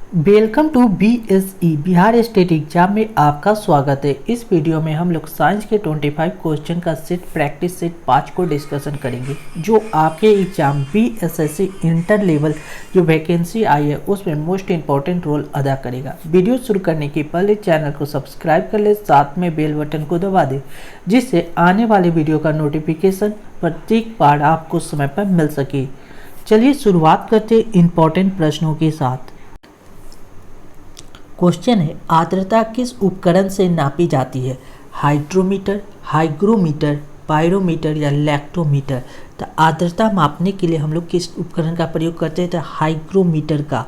Welcome to BSE Bihar state exam में आपका स्वागत है। इस वीडियो में हम लोग साइंस के 25 क्वेश्चन का सेट प्रैक्टिस सेट 5 को डिस्कशन करेंगे, जो आपके एग्जाम बीएसएससी इंटर लेवल जो वैकेंसी आई है उसमें मोस्ट इंपॉर्टेंट रोल अदा करेगा। वीडियो शुरू करने के पहले चैनल को सब्सक्राइब कर ले, साथ में बेल बटन को दबा दे, जिससे आने वाले वीडियो का नोटिफिकेशन प्रत्येक बार आपको समय पर मिल सके। चलिए शुरुआत करते इंपॉर्टेंट प्रश्नों के साथ। क्वेश्चन है, आर्द्रता किस उपकरण से नापी जाती है? हाइड्रोमीटर, हाइग्रोमीटर, पायरोमीटर या लैक्टोमीटर। तो आर्द्रता मापने के लिए हम लोग किस उपकरण का प्रयोग करते हैं? तो हाइग्रोमीटर का।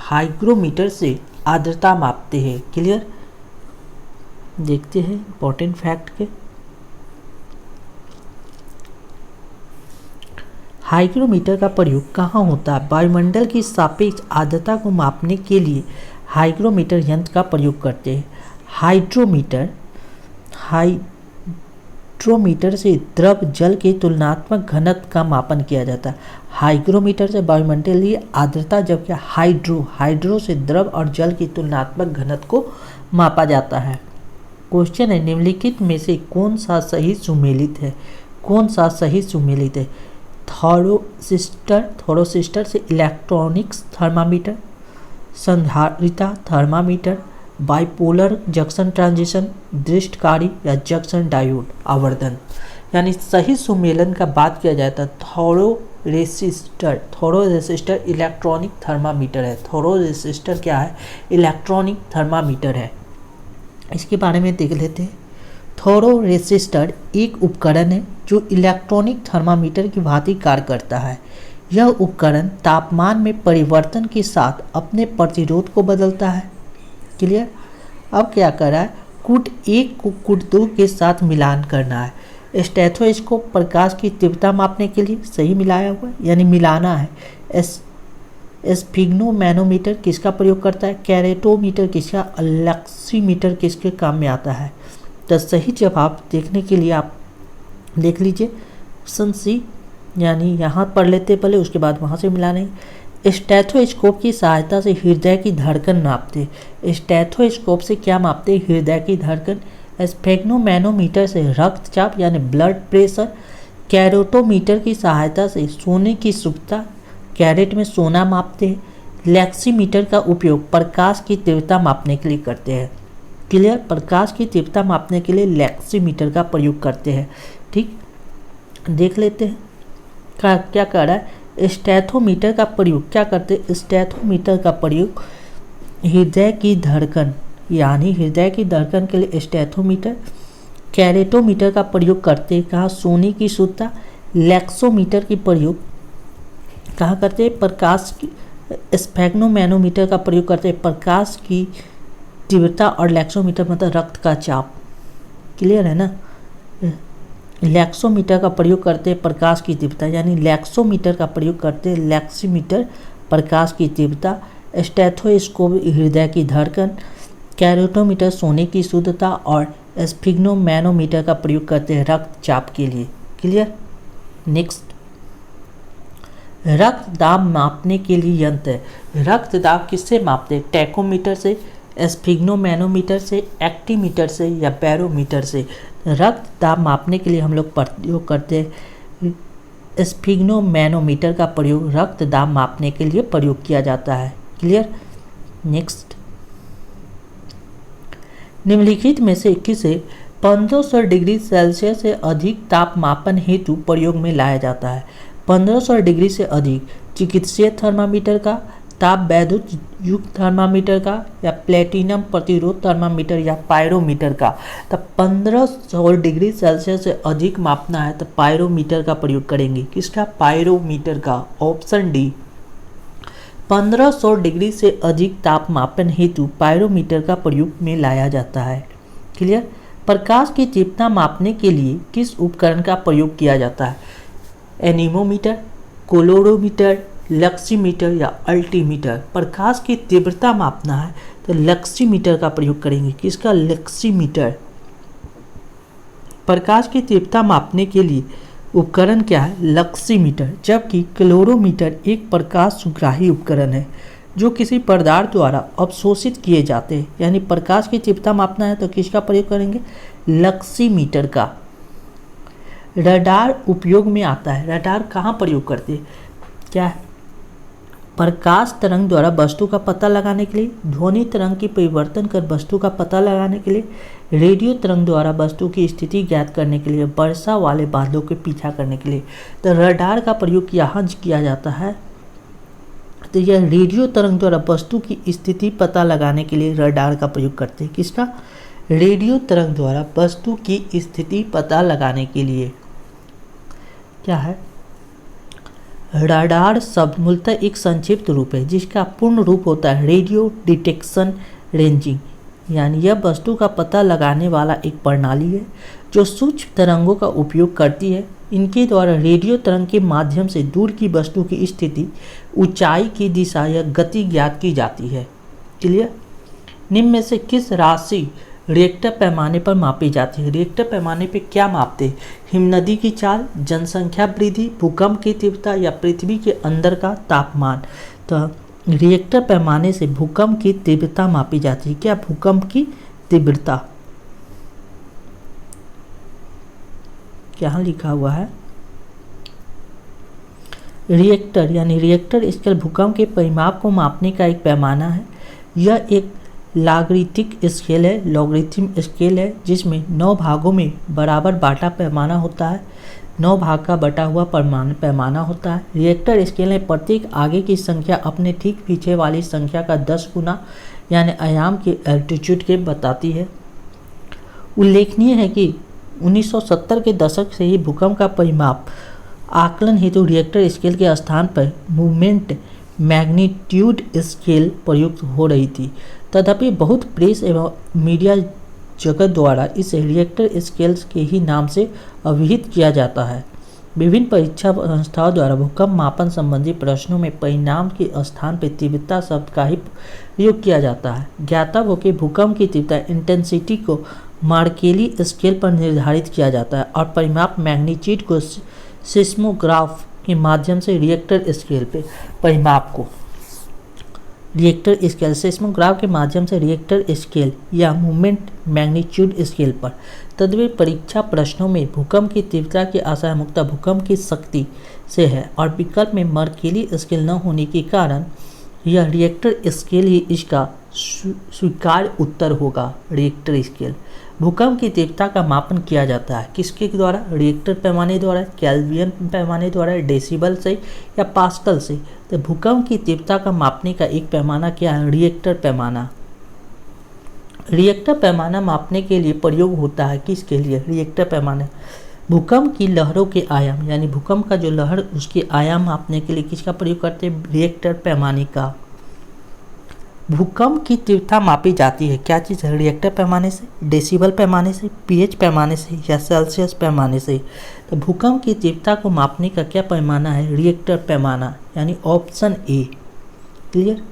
हाइग्रोमीटर से आर्द्रता मापते हैं। क्लियर? देखते हैं इंपॉर्टेंट फैक्ट के। हाइग्रोमीटर का प्रयोग कहाँ होता है? वायुमंडल की सापेक्ष आर्द्रता को मापने के लिए हाइग्रोमीटर यंत्र का प्रयोग करते हैं। हाइड्रोमीटर से द्रव जल के तुलनात्मक घनत्व का मापन किया जाता है। हाइग्रोमीटर से वायुमंडलीय आर्द्रता, जबकि हाइड्रो से द्रव और जल की तुलनात्मक घनत्व को मापा जाता है। क्वेश्चन है, निम्नलिखित में से कौन सा सही सुमेलित है? कौन सा सही सुमेलित है? थोरोसिस्टर से इलेक्ट्रॉनिक्स थर्मामीटर, संधारिता थर्मामीटर, बाइपोलर जंक्शन ट्रांजिशन, दृष्टकारी या जंक्शन डायोड आवर्धन। यानी सही सुमेलन का बात किया जाए तो थोरोरेसिस्टर इलेक्ट्रॉनिक थर्मामीटर है। थोरोरेसिस्टर क्या है? इलेक्ट्रॉनिक थर्मामीटर है। इसके बारे में देख लेते हैं। थोरोरेसिस्टर एक उपकरण है जो इलेक्ट्रॉनिक थर्मामीटर की भांति कार्य करता है। यह उपकरण तापमान में परिवर्तन के साथ अपने प्रतिरोध को बदलता है। क्लियर? अब क्या कर रहा है? कूट 1 को कूट 2 के साथ मिलान करना है। स्टेथोस्कोप प्रकाश की तीव्रता मापने के लिए सही मिलाया हुआ है, यानी मिलाना है। स्फिग्नोमैनोमीटर किसका प्रयोग करता है? कैरेटोमीटर किसका? लक्सीमीटर किसके काम में आता है? तो सही जवाब देखने के लिए आप देख लीजिए ऑप्शन सी, यानी यहाँ पढ़ लेते पहले, उसके बाद वहाँ से मिलाने। स्टेथोस्कोप की सहायता से हृदय की धड़कन नापते। स्टेथोस्कोप से क्या मापते? हृदय की धड़कन। स्फिग्नोमैनोमीटर से रक्तचाप यानी ब्लड प्रेशर। कैरोटोमीटर की सहायता से सोने की शुद्धता, कैरेट में सोना मापते हैं। लैक्सीमीटर का उपयोग प्रकाश की तीव्रता मापने के लिए करते हैं। क्लियर? प्रकाश की तीव्रता मापने के लिए लैक्सीमीटर का प्रयोग करते हैं। ठीक, देख लेते हैं क्या कर रहा है। स्टेथोमीटर का प्रयोग क्या करते हैं? स्टेथोमीटर का प्रयोग हृदय की धड़कन, यानी हृदय की धड़कन के लिए स्टेथोमीटर। कैरेटोमीटर का प्रयोग करते हैं कहाँ? सोने की शुद्धता। लैक्सोमीटर की प्रयोग कहाँ करते हैं? प्रकाश की। स्फिग्नोमैनोमीटर का प्रयोग करते हैं प्रकाश की तीव्रता, और लैक्सोमीटर मतलब रक्त का चाप। क्लियर है ना? लैक्सोमीटर का प्रयोग करते हैं प्रकाश की तीव्रता, यानी लैक्सोमीटर का प्रयोग करते हैं लैक्सीमीटर प्रकाश की तीव्रता। स्टेथोस्कोप हृदय की धड़कन। कैरोटोमीटर सोने की शुद्धता, और स्फिग्नोमैनोमीटर का प्रयोग करते हैं रक्तचाप के लिए। क्लियर? नेक्स्ट, रक्त दाब मापने के लिए यंत्र है। रक्त दाब किससे मापते हैं? टैकोमीटर से, स्फिग्नोमैनोमीटर से, एक्टीमीटर से या बैरोमीटर से। रक्त दाब मापने के लिए हम लोग प्रयोग करते हैं स्फिग्नोमैनोमीटर का प्रयोग रक्त दाब मापने के लिए प्रयोग किया जाता है। क्लियर? नेक्स्ट, निम्नलिखित में से किसे 1500 डिग्री सेल्सियस से अधिक तापमापन हेतु प्रयोग में लाया जाता है? 1500 डिग्री से अधिक चिकित्सीय थर्मामीटर का, ताप वैद्युत युक्त थर्मामीटर का, या प्लेटिनम प्रतिरोध थर्मामीटर या पायरोमीटर का। तो 1500 डिग्री सेल्सियस से अधिक मापना है तो पायरोमीटर का प्रयोग करेंगे। किसका? पायरोमीटर का। Option D. 1500 डिग्री से अधिक तापमापन हेतु पायरोमीटर का प्रयोग में लाया जाता है। क्लियर? प्रकाश की तीव्रता मापने के लिए किस उपकरण का प्रयोग किया जाता है? एनीमोमीटर, कोलोरोमीटर, लक्सीमीटर या अल्टीमीटर। प्रकाश की तीव्रता मापना है तो लक्सीमीटर का प्रयोग करेंगे। किसका? लक्सीमीटर। प्रकाश की तीव्रता मापने के लिए उपकरण क्या है? लक्सीमीटर। जबकि क्लोरोमीटर एक प्रकाश सुग्राही उपकरण है। जो किसी पदार्थ द्वारा अवशोषित किए जाते हैं। यानी प्रकाश की तीव्रता मापना है तो किसका प्रयोग करेंगे? लक्सीमीटर का। रडार उपयोग में आता है। रडार कहाँ प्रयोग करते हैं? क्या है? प्रकाश तरंग द्वारा वस्तु का पता लगाने के लिए, ध्वनि तरंग की परिवर्तन कर वस्तु का पता लगाने के लिए, रेडियो तरंग द्वारा वस्तु की स्थिति ज्ञात करने के लिए, वर्षा वाले बादलों के पीछा करने के लिए। तो रडार का प्रयोग यहाँ किया जाता है। तो यह रेडियो तरंग द्वारा वस्तु की स्थिति पता लगाने के लिए रडार का प्रयोग करते हैं। किसका? रेडियो तरंग द्वारा वस्तु की स्थिति पता लगाने के लिए। क्या है? रडार शब्द मूलतः एक संक्षिप्त रूप है जिसका पूर्ण रूप होता है रेडियो डिटेक्शन रेंजिंग। यानी यह वस्तु का पता लगाने वाला एक प्रणाली है जो सूक्ष्म तरंगों का उपयोग करती है। इनके द्वारा रेडियो तरंग के माध्यम से दूर की वस्तु की स्थिति, ऊंचाई की दिशा या गति ज्ञात की जाती है। क्लियर? निम्न में से किस राशि रिएक्टर पैमाने पर मापी जाती है? रिएक्टर पैमाने पे क्या मापते हैं? हिमनदी की चाल, जनसंख्या वृद्धि, भूकंप की तीव्रता या पृथ्वी के अंदर का तापमान। तो रिएक्टर पैमाने से भूकंप की तीव्रता मापी जाती है। क्या? भूकंप की तीव्रता। क्या लिखा हुआ है? रिएक्टर यानी रिएक्टर स्केल भूकंप के परिमाप को मापने का एक पैमाना है। यह एक लॉगरिथमिक स्केल है, लॉगरिथम स्केल है जिसमें 9 भागों में बराबर बांटा पैमाना होता है। 9 भाग का बटा हुआ पैमाना होता है। रिएक्टर स्केल में प्रत्येक आगे की संख्या अपने ठीक पीछे वाली संख्या का 10 गुना यानी आयाम के एल्टीट्यूड के बताती है। उल्लेखनीय है कि 1970 के दशक से ही भूकंप का परिमाप आकलन हेतु रिएक्टर स्केल के स्थान पर मूवमेंट मैग्नीट्यूड स्केल प्रयुक्त हो रही थी। तथापि बहुत प्रेस एवं मीडिया जगत द्वारा इसे रिएक्टर स्केल्स के ही नाम से अभिहित किया जाता है। विभिन्न परीक्षा संस्थाओं द्वारा भूकंप मापन संबंधी प्रश्नों में परिणाम के स्थान पर तीव्रता शब्द का ही प्रयोग किया जाता है। ज्ञातव्य हो कि भूकंप की तीव्रता इंटेंसिटी को मार्केली स्केल पर निर्धारित किया जाता है और परिमाप मैग्नीट्यूड को सिस्मोग्राफ के माध्यम से रिएक्टर स्केल पे परिमाप को रिएक्टर स्केल सिस्मोग्राफ के माध्यम से रिएक्टर स्केल या मूवमेंट मैग्नीट्यूड स्केल पर। तदवे परीक्षा प्रश्नों में भूकंप की तीव्रता की असहमुखता भूकंप की शक्ति से है और विकल्प में मर्केली स्केल न होने के कारण यह रिएक्टर स्केल ही इसका स्वीकार्य उत्तर होगा। रिएक्टर स्केल भूकंप की तीव्रता का मापन किया जाता है किसके द्वारा? रिएक्टर पैमाने द्वारा, केल्विन पैमाने द्वारा, डेसिबल से या पास्कल से। तो भूकंप की तीव्रता का मापने का एक पैमाना क्या है? रिएक्टर पैमाना। रिएक्टर पैमाना मापने के लिए प्रयोग होता है किसके लिए? रिएक्टर पैमाना भूकंप की लहरों के आयाम यानी भूकंप का जो लहर उसके आयाम मापने के लिए किसका प्रयोग करते हैं? रिएक्टर पैमाने का। भूकंप की तीव्रता मापी जाती है क्या चीज़ है? रिएक्टर पैमाने से, डेसिबल पैमाने से, पीएच पैमाने से या सेल्सियस पैमाने से। तो भूकंप की तीव्रता को मापने का क्या पैमाना है? रिएक्टर पैमाना यानी ऑप्शन ए। क्लियर?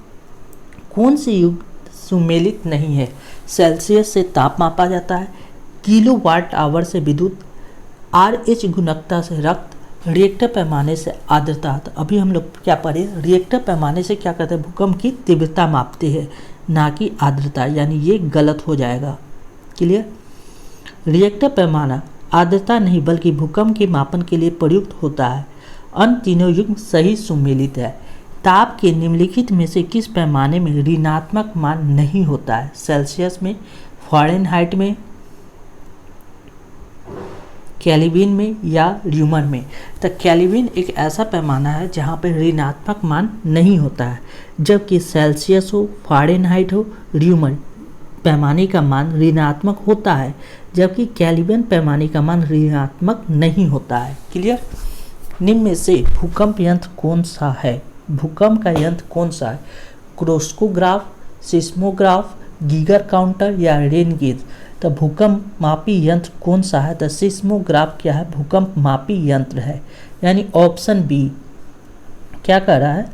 कौन सी युग सुमेलित नहीं है? सेल्सियस से ताप मापा जाता है, किलोवाट आवर से विद्युत, RH गुणकता से रक्त, रिएक्टर पैमाने से आर्द्रता। तो अभी हम लोग क्या पढ़े? रिएक्टर पैमाने से क्या करते हैं? भूकंप की तीव्रता मापते हैं, ना कि आर्द्रता, यानी ये गलत हो जाएगा। क्लियर? रिएक्टर पैमाना आर्द्रता नहीं बल्कि भूकंप के मापन के लिए प्रयुक्त होता है। अन्य तीनों युग्म सही सुमेलित है। ताप के निम्नलिखित में से किस पैमाने में ऋणात्मक मान नहीं होता है? सेल्सियस में, फ़ारेनहाइट में, केल्विन में या र्यूमन में। तो केल्विन एक ऐसा पैमाना है जहाँ पर ऋणात्मक मान नहीं होता है, जबकि सेल्सियस हो, फ़ारेनहाइट हो, र्यूमन पैमाने का मान ऋणात्मक होता है, जबकि केल्विन पैमाने का मान ऋणात्मक नहीं होता है। क्लियर? निम्न में से भूकंप यंत्र कौन सा है? भूकंप का यंत्र कौन सा है? क्रोस्कोग्राफ, सिस्मोग्राफ, गीगर काउंटर या रेन गेज। तो भूकंप मापी यंत्र कौन सा है? तो सिस्मोग्राफ क्या है? भूकंप मापी यंत्र है, यानी ऑप्शन बी। क्या कह रहा है?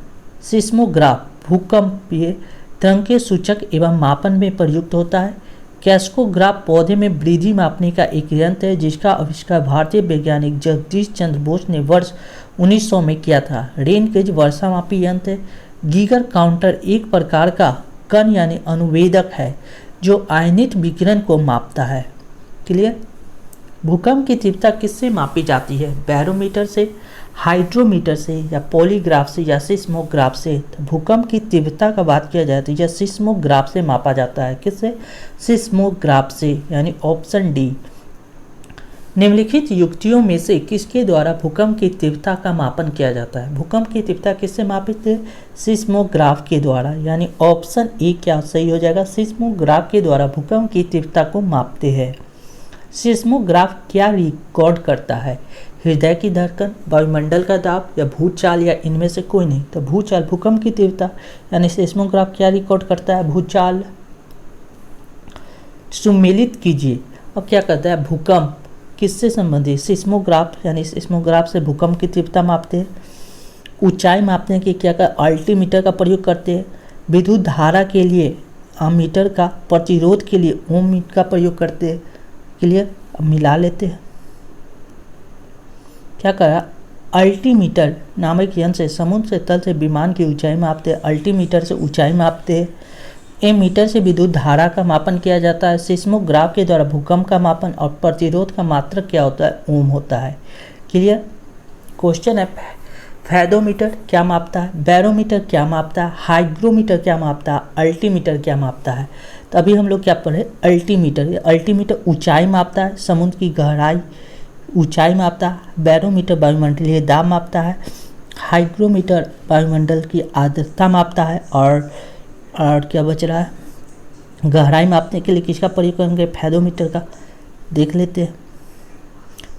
सिस्मोग्राफ भूकंपीय तरंग के सूचक एवं मापन में प्रयुक्त होता है। कैस्कोग्राफ पौधे में वृद्धि मापने का एक यंत्र है जिसका आविष्कार भारतीय वैज्ञानिक जगदीश चंद्र बोस ने वर्ष 1900 में किया था। रेन गेज वर्षा मापी यंत्र है। गीगर काउंटर एक प्रकार का कण यानी अनुवेदक है जो आयनित विकिरण को मापता है। क्लियर। भूकंप की तीव्रता किससे मापी जाती है? बैरोमीटर से, हाइड्रोमीटर से, या पॉलीग्राफ से, या सिस्मोग्राफ से। तो भूकंप की तीव्रता का बात किया जाए तो यह सिस्मोग्राफ से मापा जाता है। किससे? सिस्मोग्राफ से, यानी ऑप्शन डी। निम्नलिखित युक्तियों में से किसके द्वारा भूकंप की तीव्रता का मापन किया जाता है? भूकंप की तीव्रता किससे मापित है? सिस्मोग्राफ के द्वारा, यानी ऑप्शन ए क्या सही हो जाएगा? सिस्मोग्राफ के द्वारा भूकंप की तीव्रता को मापते हैं। सिस्मोग्राफ क्या रिकॉर्ड करता है? हृदय की धड़कन, वायुमंडल का दाब, या भूचाल, या इनमें से कोई नहीं। तो भूचाल, भूकंप की तीव्रता, यानी सिस्मोग्राफ क्या रिकॉर्ड करता है? भूचाल। सुमेलित कीजिए। अब क्या करता है? भूकंप किससे संबंधित? सिस्मोग्राफ, यानी सिस्मोग्राफ से भूकंप की तीव्रता मापते हैं। ऊंचाई मापने के क्या कर अल्टीमीटर का प्रयोग करते हैं। विद्युत धारा के लिए अमीटर का, प्रतिरोध के लिए ओम मीटर का प्रयोग करते हैं। क्लियर। अब मिला लेते हैं। क्या करा? अल्टीमीटर नामक यंत्र से समुद्र से तल से विमान की ऊंचाई मापते हैं। अल्टीमीटर से ऊंचाई मापते हैं। एमीटर से विद्युत धारा का मापन किया जाता है। सिस्मोग्राफ के द्वारा भूकंप का मापन और प्रतिरोध का मात्रक क्या होता है? ओम होता है। क्लियर। क्वेश्चन है, फैदोमीटर क्या मापता है? बैरोमीटर क्या मापता है? हाइग्रोमीटर क्या मापता है? अल्टीमीटर क्या मापता है? तो अभी हम लोग क्या पढ़े? अल्टीमीटर। अल्टीमीटर ऊंचाई मापता है, समुद्र की गहराई ऊंचाई मापता है। बैरोमीटर वायुमंडलीय दाब मापता है। हाइग्रोमीटर वायुमंडल की आर्द्रता मापता है। और क्या बच रहा है? गहराई मापने के लिए किसका प्रयोग करेंगे? फैदोमीटर का। देख लेते हैं।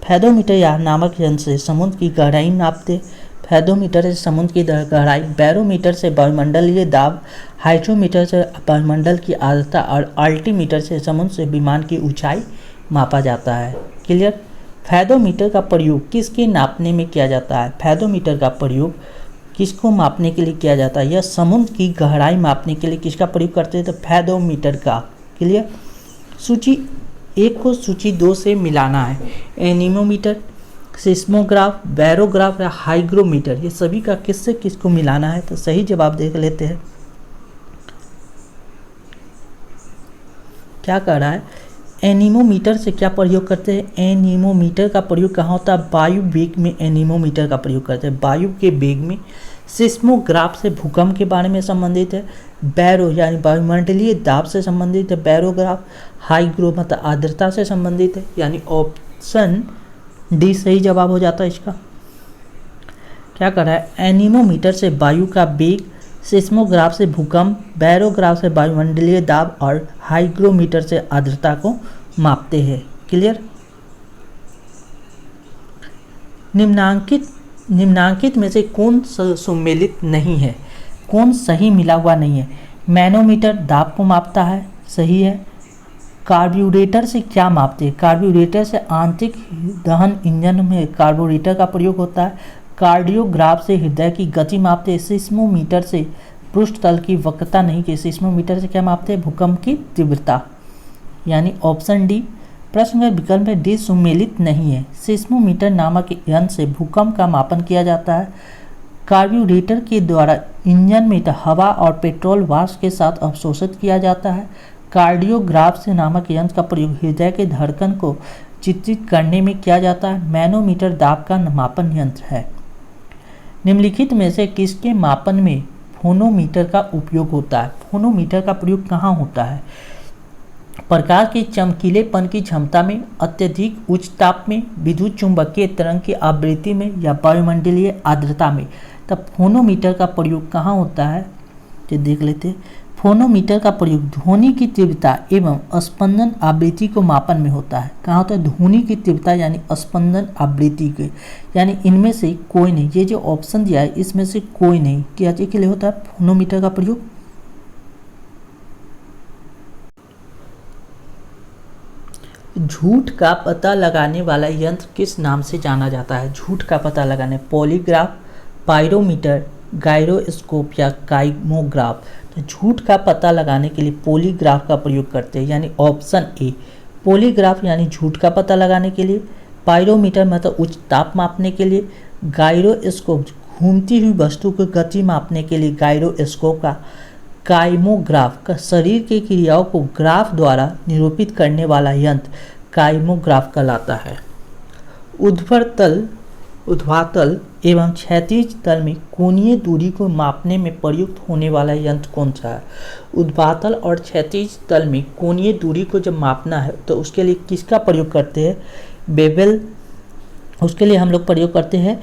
फैदोमीटर या नामक यंत्र से समुद्र की गहराई नापते। फैदोमीटर से समुद्र की गहराई, बैरोमीटर से वायुमंडलीय दाब, हाइड्रोमीटर से वायुमंडल की आर्द्रता, और अल्टीमीटर से समुद्र से विमान की ऊंचाई मापा जाता है। क्लियर। फैदोमीटर का प्रयोग किसके नापने में किया जाता है? फैदोमीटर का प्रयोग किसको मापने के लिए किया जाता है? यह समुद्र की गहराई मापने के लिए किसका प्रयोग करते हैं? तो फैदोमीटर का। क्लियर। सूची 1 को सूची 2 से मिलाना है। एनीमोमीटर, सिस्मोग्राफ, बैरोग्राफ या हाइग्रोमीटर, ये सभी का किससे किसको मिलाना है? तो सही जवाब देख लेते हैं। क्या कर रहा है? एनीमोमीटर से क्या प्रयोग करते हैं? एनीमोमीटर का प्रयोग कहाँ होता है? वायु वेग में एनीमोमीटर का प्रयोग करते हैं, वायु के वेग में। सिस्मोग्राफ से भूकंप के बारे में संबंधित है। बैरो यानी वायुमंडलीय दाब से संबंधित है बैरोग्राफ। हाइग्रो मतलब आर्द्रता से संबंधित है, यानी ऑप्शन डी सही जवाब हो जाता है इसका। क्या कर रहा है? एनीमोमीटर से वायु का वेग, सिस्मोग्राफ से भूकंप, बैरोग्राफ से वायुमंडलीय दाब और हाइग्रोमीटर से आर्द्रता को मापते हैं। क्लियर। निम्नांकित में से कौन सुमेलित नहीं है? कौन सही मिला हुआ नहीं है? मैनोमीटर दाब को मापता है, सही है। कार्ब्यूरेटर से क्या मापते हैं? कार्ब्यूरेटर से आंतरिक दहन इंजन में कार्ब्यूरेटर का प्रयोग होता है। कार्डियोग्राफ से हृदय की गति मापते हैं। सिस्मोमीटर से पृष्ठ तल की वक्रता नहीं की। सिस्मोमीटर से क्या मापते हैं? भूकंप की तीव्रता, यानी ऑप्शन डी। प्रश्न में विकल्प में डी सुमेलित नहीं है। सिस्मोमीटर नामक यंत्र से भूकंप का मापन किया जाता है। कार्ब्यूरेटर के द्वारा इंजन में हवा और पेट्रोल वाष्प के साथ अवशोषित किया जाता है। कार्डियोग्राफ से नामक यंत्र का प्रयोग हृदय के धड़कन को चित्रित करने में किया जाता है। मैनोमीटर दाब का मापन यंत्र है। निम्नलिखित में से किसके मापन में फोनोमीटर का उपयोग होता है? फोनोमीटर का प्रयोग कहाँ होता है? प्रकाश के चमकीलेपन की क्षमता में, अत्यधिक उच्च ताप में, विद्युत चुंबकीय तरंग की आवृत्ति में, या वायुमंडलीय आर्द्रता में। तब फोनोमीटर का प्रयोग कहाँ होता है? तो देख लेते हैं। फोनोमीटर का प्रयोग ध्वनि की तीव्रता एवं स्पंदन आवृत्ति को मापन में होता है। कहाँ होता है? ध्वनि की तीव्रता यानी स्पंदन आवृत्ति के, यानी इनमें से कोई नहीं। ये जो ऑप्शन दिया है इसमें से कोई नहीं। क्या चीज के लिए होता है फोनोमीटर का प्रयोग? झूठ का पता लगाने वाला यंत्र किस नाम से जाना जाता है? झूठ का पता लगाने, पॉलीग्राफ, पायरोमीटर, गायरोस्कोप या काइमोग्राफ। तो झूठ का पता लगाने के लिए पॉलीग्राफ का प्रयोग करते हैं, यानी ऑप्शन ए। पॉलीग्राफ यानी झूठ का पता लगाने के लिए, पायरोमीटर मतलब उच्च ताप मापने के लिए, गायरोस्कोप घूमती हुई वस्तु की गति मापने के लिए गायरोस्कोप का काइमोग्राफ का शरीर की क्रियाओं को ग्राफ द्वारा निरूपित करने वाला यंत्र काइमोग्राफ कहलाता है। ऊर्ध्वाधर एवं क्षैतिज तल में कोणीय दूरी को मापने में प्रयुक्त होने वाला यंत्र कौन सा है? ऊर्ध्वाधर और क्षैतिज तल में कोणीय दूरी को जब मापना है तो उसके लिए किसका प्रयोग करते हैं? बेवल। उसके लिए हम लोग प्रयोग करते हैं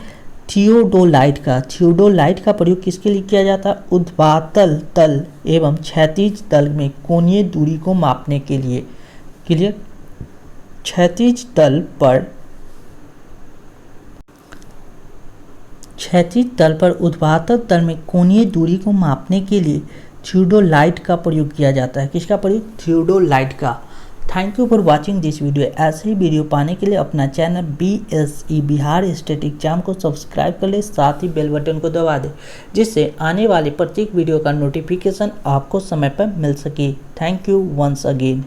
थियोडोलाइट का। थियोडोलाइट का प्रयोग किसके लिए किया जाता है? ऊर्ध्वाधर तल एवं क्षैतिज तल में कोणीय दूरी को मापने के लिए। क्लियर? क्षैतिज तल पर ऊर्ध्वाधर तल में कोणीय दूरी को मापने के लिए थियोडोलाइट का प्रयोग किया जाता है। किसका प्रयोग? थियोडोलाइट का। Thank you for watching this video. ऐसे ही वीडियो पाने के लिए अपना channel BSE Bihar state exam को सब्सक्राइब कर ले, साथ ही बेल बटन को दबा दे, जिससे आने वाले प्रत्येक वीडियो का नोटिफिकेशन आपको समय पर मिल सके। Thank you once again.